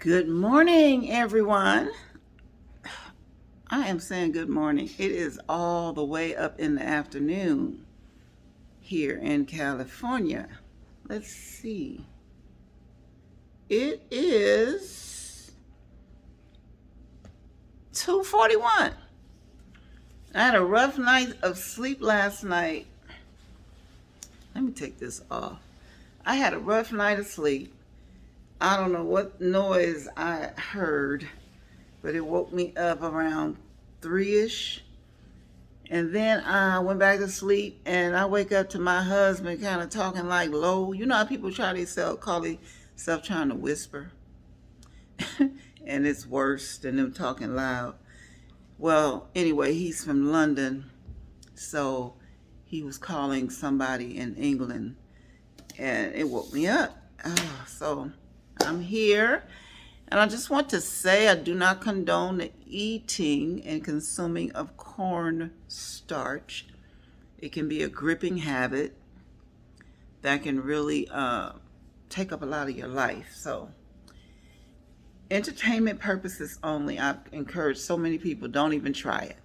Good morning, everyone. I am saying good morning. It is all the way up in the afternoon here in California. Let's see. It is 2:41. I had a rough night of sleep last night. Let me take this off. I had a rough night of sleep. I don't know what noise I heard, but it woke me up around 3ish. And then I went back to sleep, and I wake up to my husband kind of talking like low. You know how people call themselves trying to whisper? And it's worse than them talking loud. Well, anyway, he's from London, so he was calling somebody in England, and it woke me up. So I'm here. And I just want to say I do not condone the eating and consuming of cornstarch. It can be a gripping habit that can really take up a lot of your life. So, entertainment purposes only. I encourage so many people, don't even try it.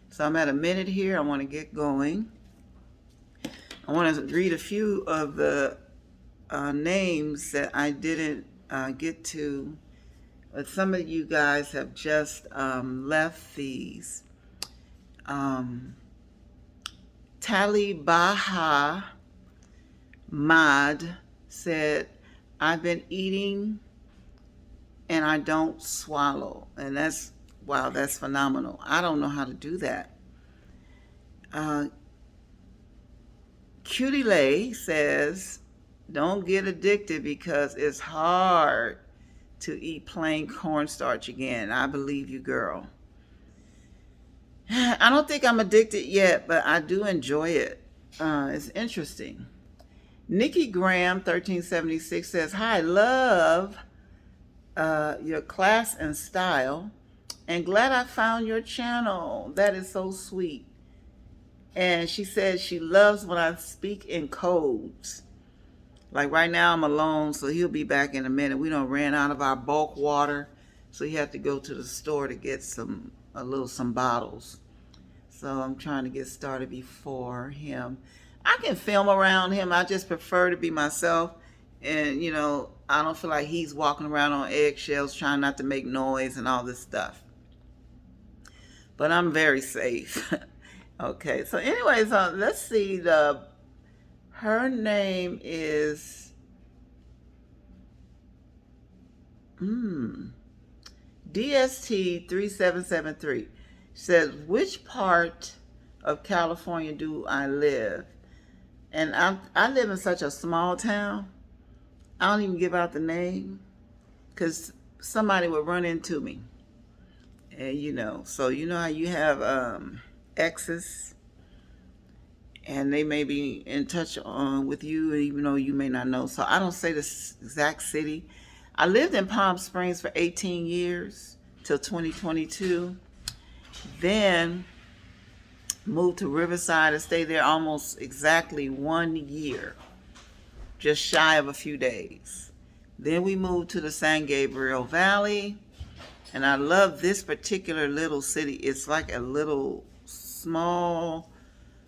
So I'm at a minute here. I want to get going. I want to read a few of the names that I didn't get to. But some of you guys have just left these. Talibaha Mad said, I've been eating and I don't swallow. And wow, that's phenomenal. I don't know how to do that. Cutie Lay says, don't get addicted because it's hard to eat plain cornstarch again. I believe you, girl. I don't think I'm addicted yet, but I do enjoy it. It's interesting. Nikki Graham 1376 says, hi, love your class and style, and glad I found your channel. That is so sweet. And she says she loves when I speak in codes. Like right now I'm alone, so he'll be back in a minute. We done ran out of our bulk water, so he had to go to the store to get some bottles. So I'm trying to get started before him. I can film around him. I just prefer to be myself. And, I don't feel like he's walking around on eggshells trying not to make noise and all this stuff. But I'm very safe. Okay, so anyways, let's see. Her name is DST3773. Says, which part of California do I live? And I live in such a small town, I don't even give out the name because somebody would run into me. And so you know how you have exes and they may be in touch with you even though you may not know. So I don't say this exact city. I lived in Palm Springs for 18 years till 2022. Then moved to Riverside and stayed there almost exactly 1 year, just shy of a few days. Then we moved to the San Gabriel Valley, and I love this particular little city. It's like a little small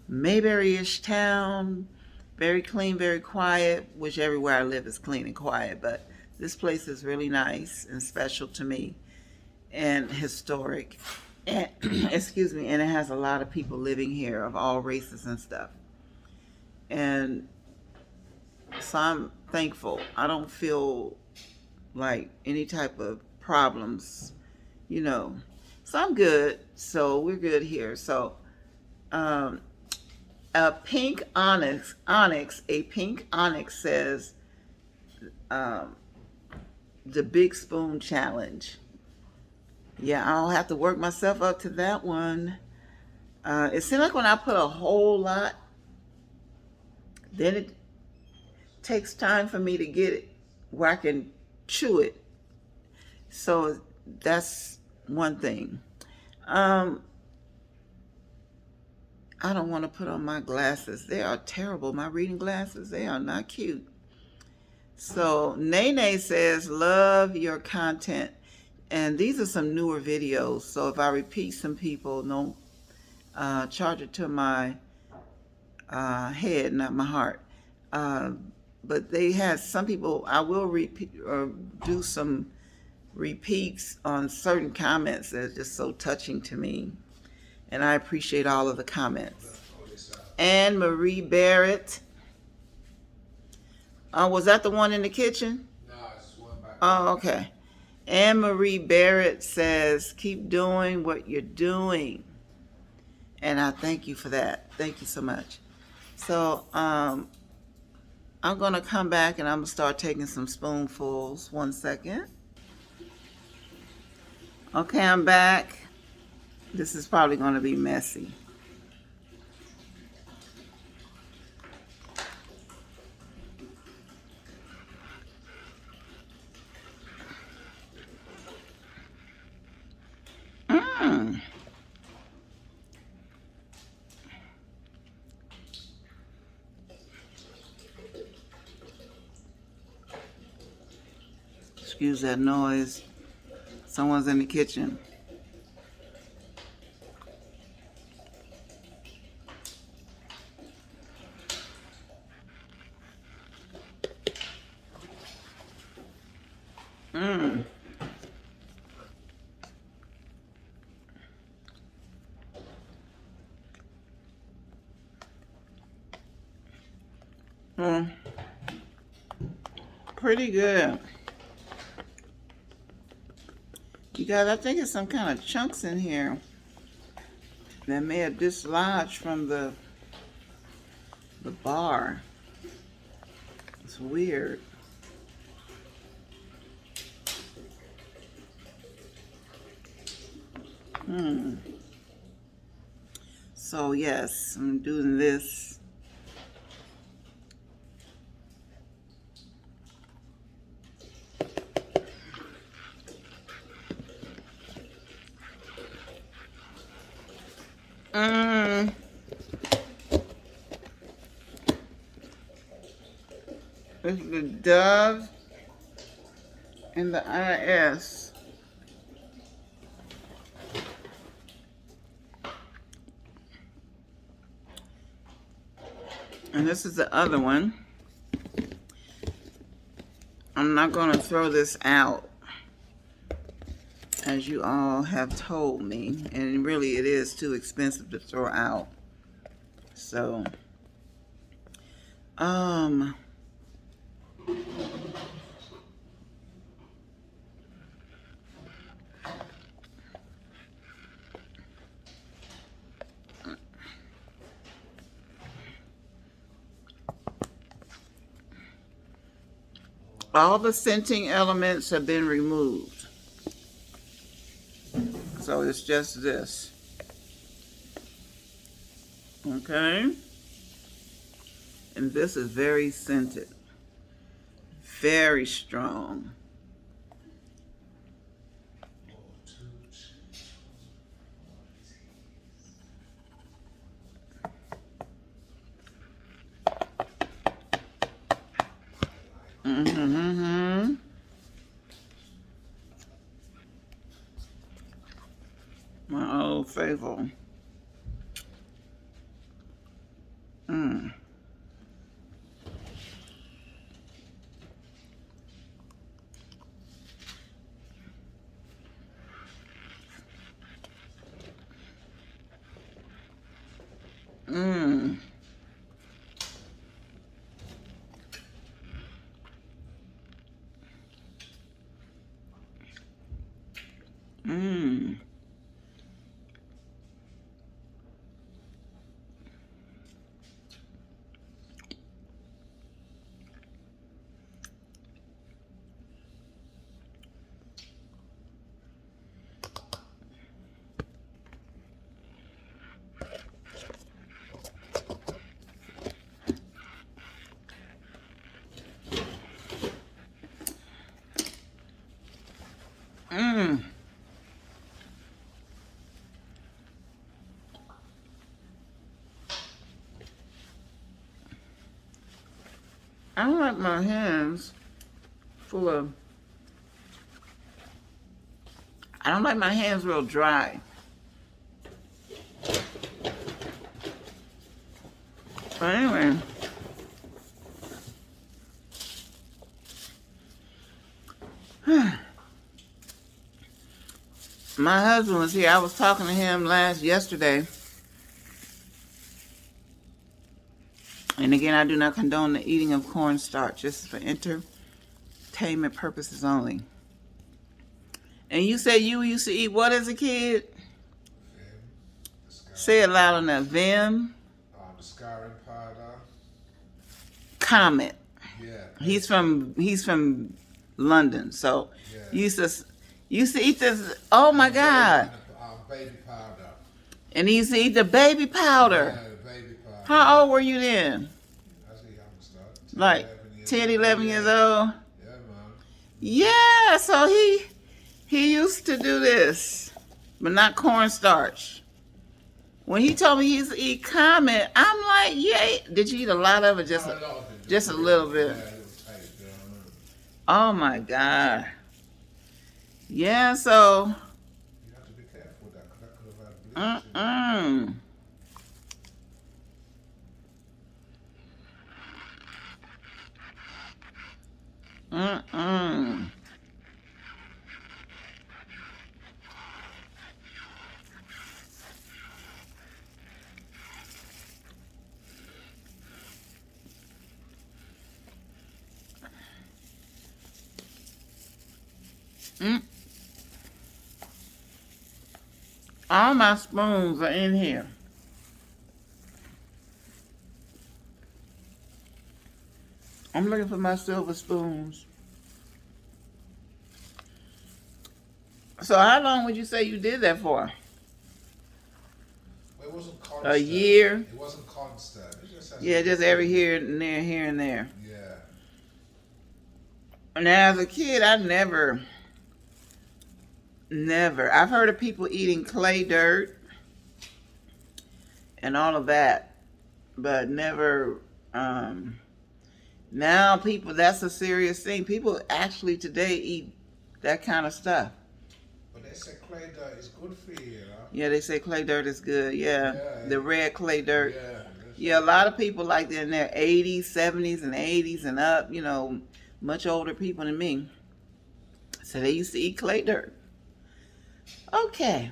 Mayberry-ish town, very clean, very quiet, which everywhere I live is clean and quiet, but this place is really nice and special to me and historic. And, excuse me, and it has a lot of people living here of all races and stuff. And so I'm thankful. I don't feel like any type of problems, So I'm good. So we're good here. So a pink onyx says the Big Spoon Challenge. Yeah, I'll have to work myself up to that one. It seems like when I put a whole lot, then it takes time for me to get it where I can chew it. So that's one thing. I don't want to put on my glasses. They are terrible. My reading glasses, they are not cute. So Nene says, love your content. And these are some newer videos. So if I repeat some people, don't charge it to my head, not my heart. But they had some people, I will repeat or do some repeats on certain comments that are just so touching to me. And I appreciate all of the comments. Anne Marie Barrett. Was that the one in the kitchen? No, it's one back. Oh, okay. Anne Marie Barrett says, keep doing what you're doing. And I thank you for that. Thank you so much. So I'm going to come back and I'm going to start taking some spoonfuls. 1 second. Okay, I'm back. This is probably going to be messy. Excuse that noise. Someone's in the kitchen. Pretty good. You guys, I think it's some kind of chunks in here that may have dislodged from the bar. It's weird. So yes, I'm doing this. This is the Dove and the IS. And this is the other one. I'm not going to throw this out, as you all have told me. And really, it is too expensive to throw out. So, all the scenting elements have been removed. So it's just this. Okay? And this is very scented. Very strong. My old faithful. I don't like my hands full of, I don't like my hands real dry. But anyway. My husband was here. I was talking to him yesterday. And again, I do not condone the eating of cornstarch. This is for entertainment purposes only. And you said you used to eat what as a kid? Say it loud enough. Vim. The scouring powder. Comet. Yeah. He's from London, so Yeah. used to eat this. Oh my God! Baby powder. And he used to eat the baby powder. Yeah, the baby powder. How old were you then? I was a youngster. Like 10, 11 years old. Yeah, man. Yeah, so he used to do this, but not cornstarch. When he told me he used to eat Comet, I'm like, yeah. Did you eat a lot of it? Just a little bit. Yeah, it was tight, you know. Oh my God. Yeah, so. You have to be careful with that, because that could have had bleach. All my spoons are in here. I'm looking for my silver spoons. So how long would you say you did that for? Well, it wasn't constant. A year? It wasn't constant. It just has Yeah, just every here and there. Yeah. Now, as a kid, I never. I've heard of people eating clay dirt and all of that, but never. Now, people, that's a serious thing. People actually today eat that kind of stuff. But they say clay dirt is good for you, Yeah, they say clay dirt is good. Yeah, the red clay dirt. Yeah, a lot of people like they're in their 80s, 70s, and 80s and up, much older people than me. So they used to eat clay dirt. Okay.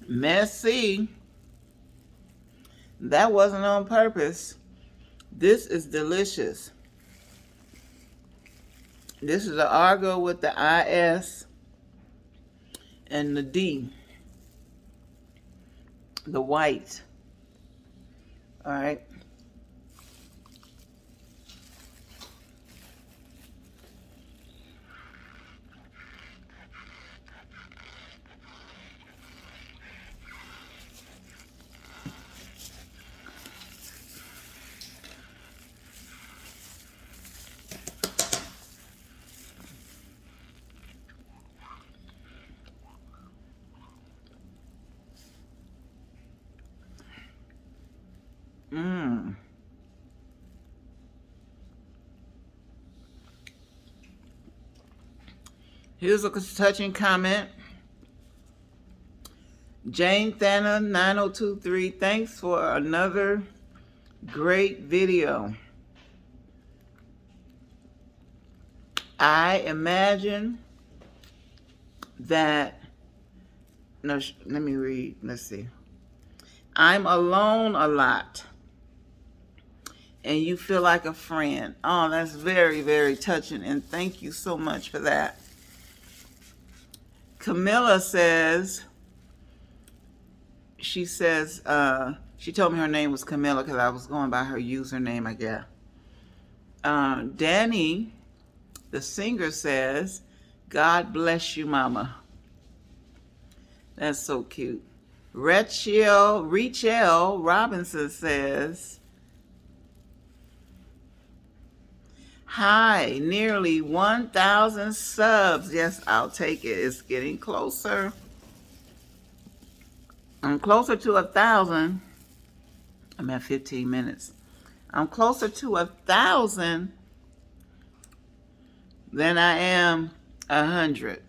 Messy. That wasn't on purpose. This is delicious. This is the Argo with the IS and the D. The white. All right. Here's a touching comment. Jane Thana 9023, thanks for another great video. I imagine that, no, let me read, let's see. I'm alone a lot. and you feel like a friend. Oh, that's very, very touching, and thank you so much for that. Camilla says, she says, she told me her name was Camilla because I was going by her username, I guess. Danny, the singer, says, God bless you, Mama. That's so cute. Rachel Robinson says, hi, nearly 1,000 subs. Yes, I'll take it. It's getting closer. I'm closer to 1,000. I'm at 15 minutes. I'm closer to 1,000 than I am 100.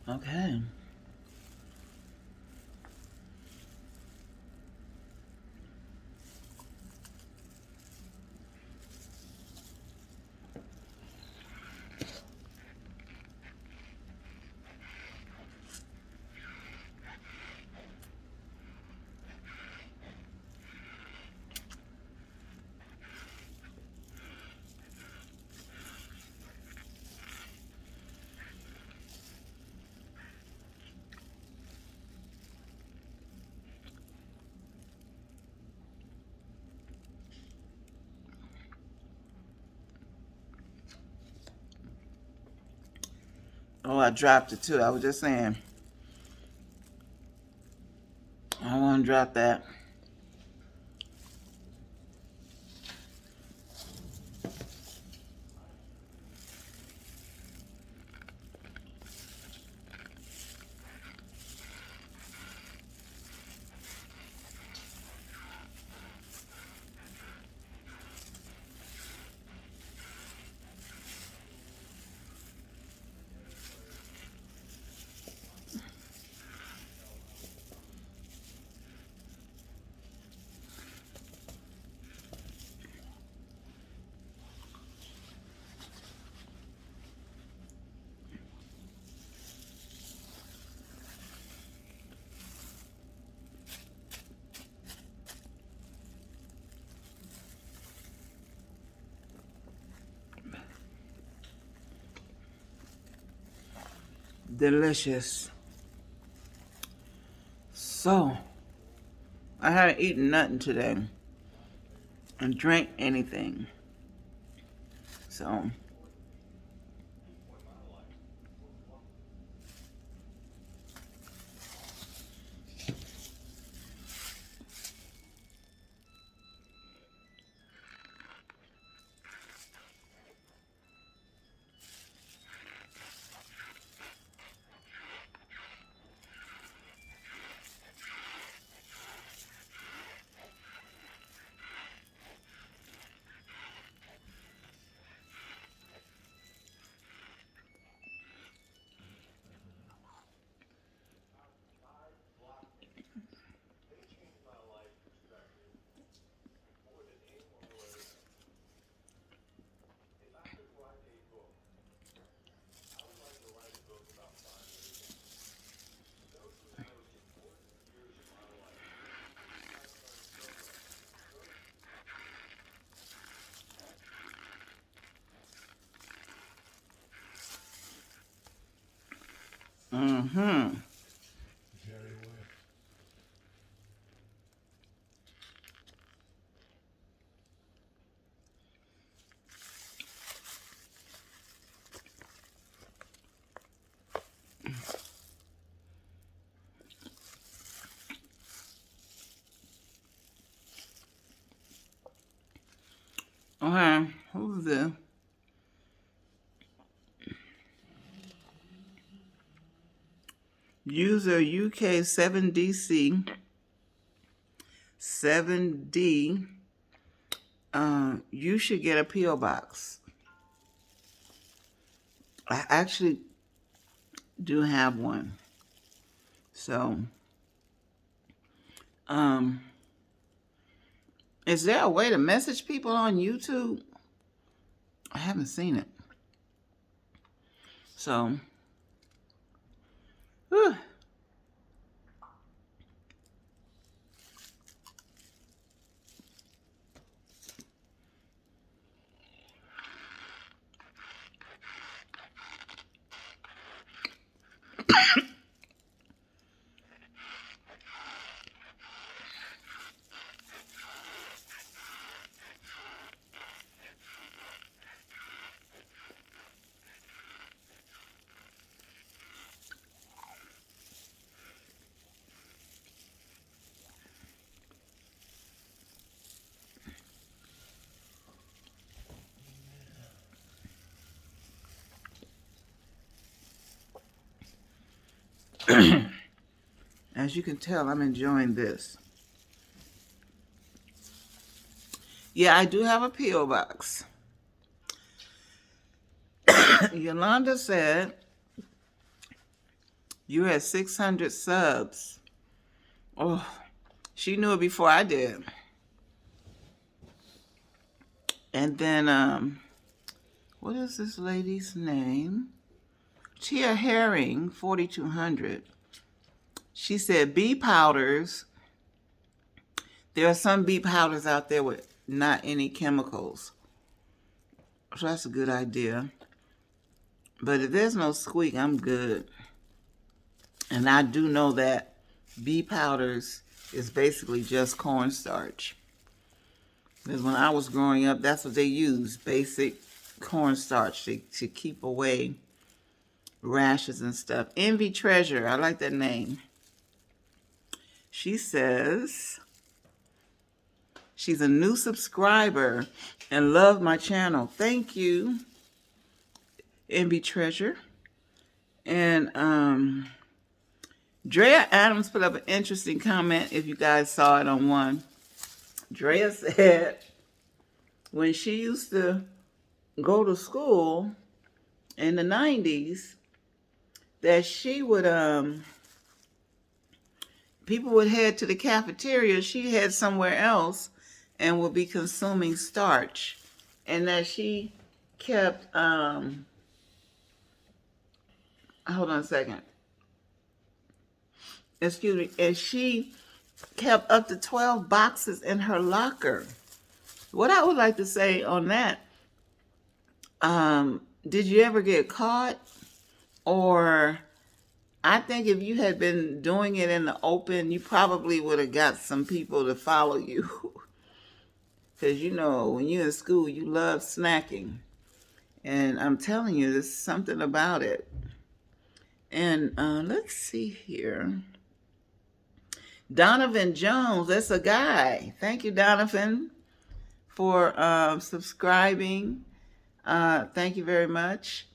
Okay. Oh, I dropped it too. I was just saying, I want to drop that. Delicious. So, I haven't eaten nothing today and drank anything. So, Very well. Okay, who's this? User UK 7DC 7D. You should get a P.O. box. I actually do have one. So, is there a way to message people on YouTube? I haven't seen it. So, whew. As you can tell, I'm enjoying this. Yeah, I do have a P.O. box. Yolanda said you had 600 subs. Oh, she knew it before I did. And then, what is this lady's name? Tia Herring, 4200. She said bee powders. There are some bee powders out there with not any chemicals. So that's a good idea. But if there's no squeak, I'm good. And I do know that bee powders is basically just cornstarch. Because when I was growing up, that's what they used, basic cornstarch to keep away rashes and stuff. Envy Treasure, I like that name. She says she's a new subscriber and loved my channel. Thank you, Envy Treasure. And Drea Adams put up an interesting comment, if you guys saw it on one. Drea said when she used to go to school in the 90s, that she would, people would head to the cafeteria, she'd head somewhere else and would be consuming starch. And that she kept, hold on a second. Excuse me. And she kept up to 12 boxes in her locker. What I would like to say on that, did you ever get caught? Or I think if you had been doing it in the open, you probably would have got some people to follow you. Because, you know, when you're in school, you love snacking. And I'm telling you, there's something about it. And let's see here. Donovan Jones, that's a guy. Thank you, Donovan, for subscribing. Thank you very much.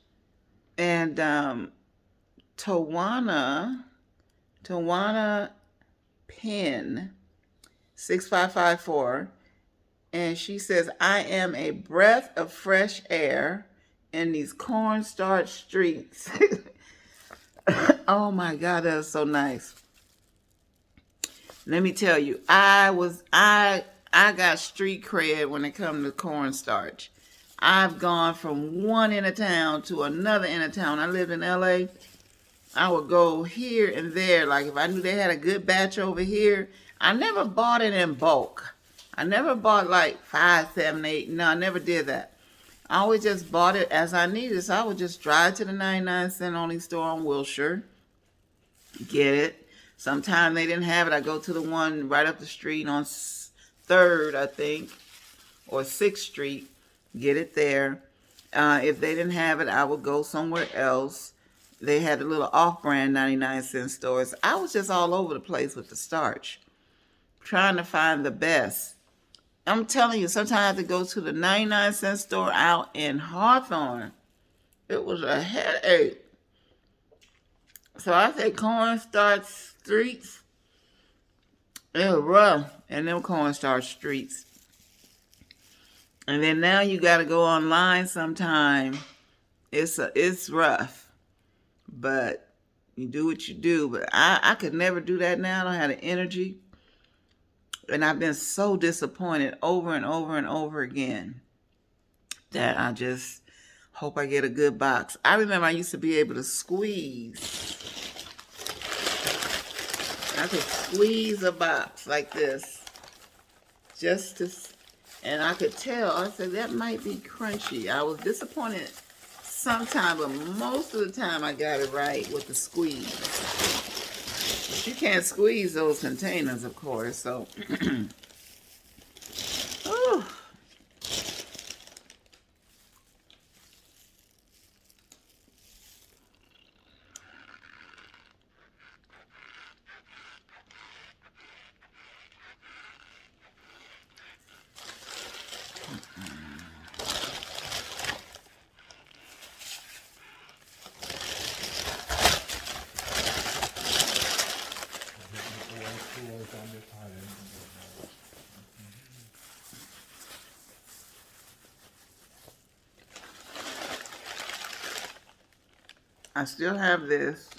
And Tawana Penn, 6554. And she says, I am a breath of fresh air in these cornstarch streets. Oh my God, that is so nice. Let me tell you, I got street cred when it comes to cornstarch. I've gone from one end of town to another end of town. I lived in LA. I would go here and there. Like if I knew they had a good batch over here, I never bought it in bulk. I never bought like 5, 7, 8. No, I never did that. I always just bought it as I needed. So I would just drive to the 99-cent only store on Wilshire, get it. Sometimes they didn't have it. I go to the one right up the street on 3rd, I think, or 6th Street, get it there. If they didn't have it, I would go somewhere else. They had the little off-brand 99-cent stores. I was just all over the place with the starch, trying to find the best. I'm telling you, sometimes I have to go to the 99-cent store out in Hawthorne. It was a headache. So I say cornstarch streets, they're rough. And them cornstarch streets. And then now you got to go online sometime. It's rough. But you do what you do. But I could never do that now. I don't have the energy. And I've been so disappointed over and over and over again that I just hope I get a good box. I remember I used to be able to squeeze. I could squeeze a box like this. Just to, and I could tell, I said, that might be crunchy. I was disappointed sometime, but most of the time I got it right with the squeeze. But you can't squeeze those containers, of course, so. Ooh. I still have this.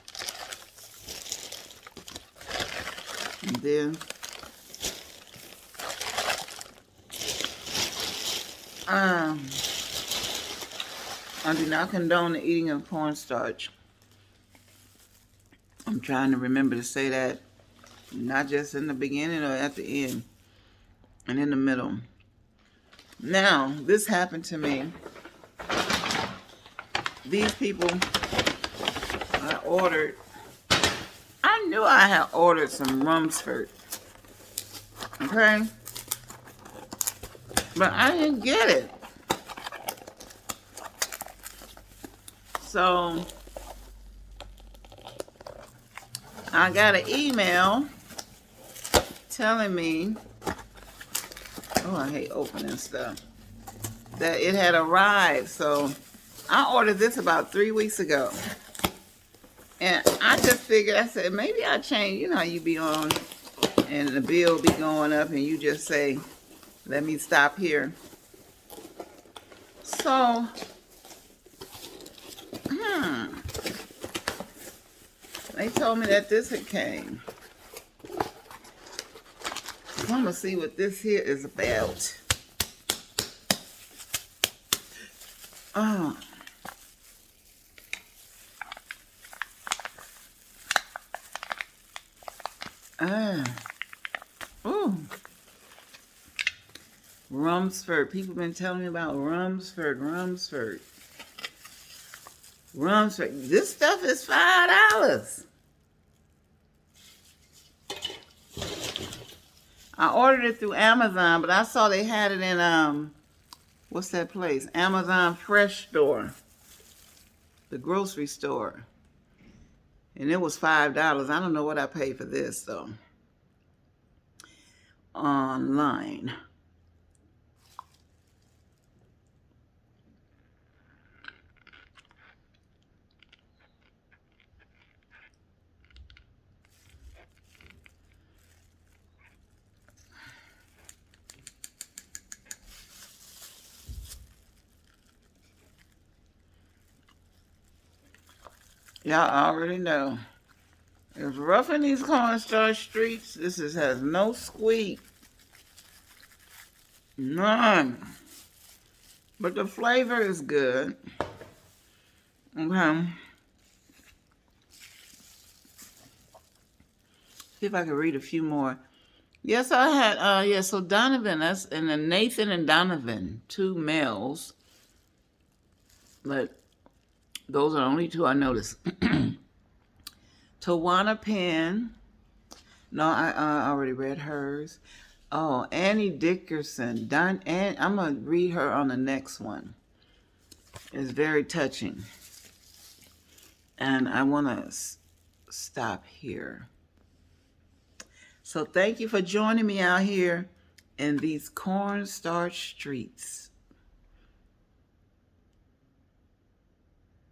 And then I do not condone the eating of cornstarch. I'm trying to remember to say that, not just in the beginning or at the end, and in the middle. Now, this happened to me. These people, I knew I had ordered some Rumsford, okay? But I didn't get it. So, I got an email telling me, oh, I hate opening stuff, that it had arrived. So, I ordered this about 3 weeks ago. And I just figured, I said, maybe I change. You know how you be on and the bill be going up and you just say, let me stop here. So, they told me that this had came. So I'm going to see what this here is about. Oh. Ooh. Rumsford. People been telling me about Rumsford. This stuff is $5. I ordered it through Amazon, but I saw they had it in what's that place? Amazon Fresh Store, the grocery store, and it was $5. I don't know what I paid for this though. Online. Y'all already know. It's rough in these cornstarch streets. This has no squeak. None. But the flavor is good. Okay. See if I can read a few more. Yes, I had, so Donovan, that's, and then Nathan and Donovan, 2 males. But those are the only 2 I noticed. Tawana Penn. No, I already read hers. Oh, Annie Dickerson. I'm going to read her on the next one. It's very touching. And I want to stop here. So thank you for joining me out here in these cornstarch streets.